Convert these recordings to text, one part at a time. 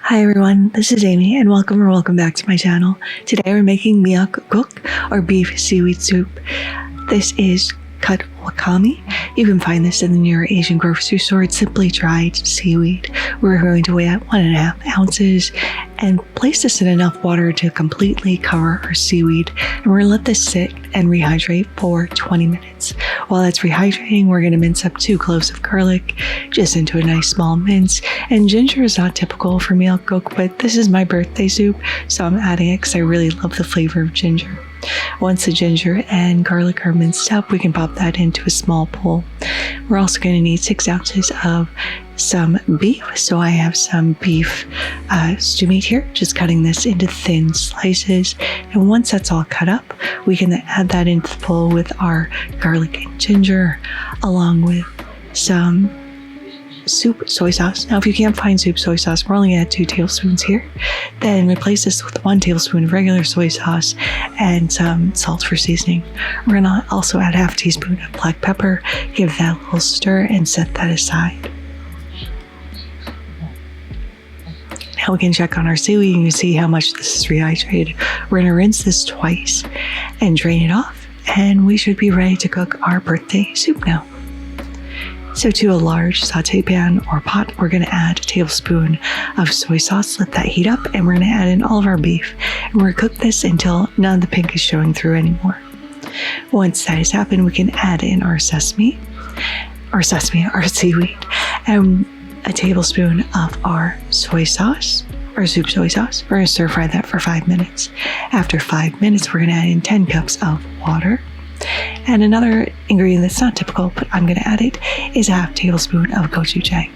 Hi everyone, this is Amy and welcome back to my channel. Today we're making Miyeok Guk, or beef seaweed soup. This is cut wakame. You can find this in your Asian grocery store. It's simply dried seaweed. We're going to weigh at 1.5 ounces and place this in enough water to completely cover our seaweed. And we're gonna let this sit and rehydrate for 20 minutes. While it's rehydrating, we're gonna mince up 2 cloves of garlic just into a nice small mince. And ginger is not typical for Miyeok Guk, but this is my birthday soup, so I'm adding it because I really love the flavor of ginger. Once the ginger and garlic are minced up, we can pop that into a small bowl. We're also going to need 6 ounces of some beef. So I have some beef stew meat here, just cutting this into thin slices. And once that's all cut up, we can add that into the bowl with our garlic and ginger, along with some soup soy sauce. Now, if you can't find soup soy sauce, we're only going to add 2 tablespoons here. Then replace this with 1 tablespoon of regular soy sauce and some salt for seasoning. We're going to also add half a teaspoon of black pepper, give that a little stir, and set that aside. Now we can check on our seaweed and you can see how much this is rehydrated. We're going to rinse this twice and drain it off, and we should be ready to cook our birthday soup now. So to a large saute pan or pot, we're going to add a tablespoon of soy sauce, let that heat up, and we're going to add in all of our beef. And we're going to cook this until none of the pink is showing through anymore. Once that has happened, we can add in our seaweed, and a tablespoon of our soy sauce, or soup soy sauce. We're going to stir fry that for 5 minutes. After 5 minutes, we're going to add in 10 cups of water. And another ingredient that's not typical, but I'm going to add it, is a half tablespoon of gochujang,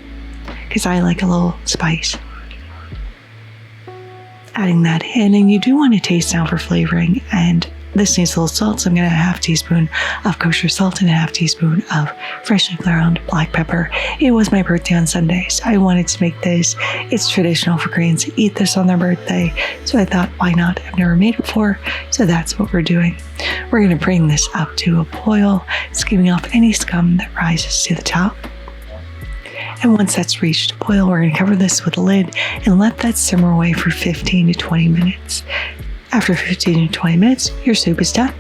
because I like a little spice. Adding that in, and you do want to taste now for flavoring, and this needs a little salt, so I'm going to add a half teaspoon of kosher salt and a half teaspoon of freshly ground black pepper. It was my birthday on Sunday, so I wanted to make this. It's traditional for Koreans to eat this on their birthday, so I thought, why not? I've never made it before, so that's what we're doing. We're going to bring this up to a boil, skimming off any scum that rises to the top. And once that's reached a boil, we're going to cover this with a lid and let that simmer away for 15 to 20 minutes. After 15 to 20 minutes, your soup is done.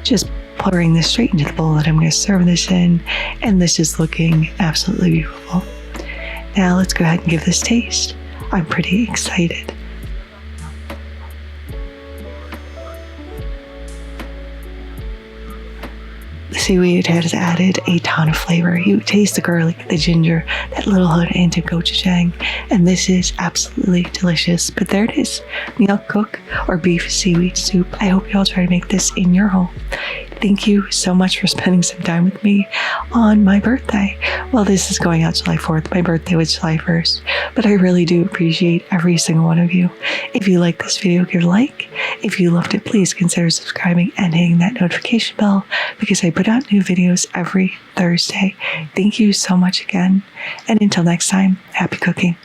Just pouring this straight into the bowl that I'm going to serve this in, and this is looking absolutely beautiful. Now let's go ahead and give this a taste. I'm pretty excited. The seaweed has added a ton of flavor. You taste the garlic, the ginger, that little hint of gochujang, and this is absolutely delicious. But there it is, Miyeok Guk, or beef seaweed soup. I hope you all try to make this in your home. Thank you so much for spending some time with me on my birthday. Well, this is going out July 4th. My birthday was July 1st, but I really do appreciate every single one of you. If you like this video, give it a like. If you loved it, please consider subscribing and hitting that notification bell, because I put out new videos every Thursday. Thank you so much again, and until next time, happy cooking.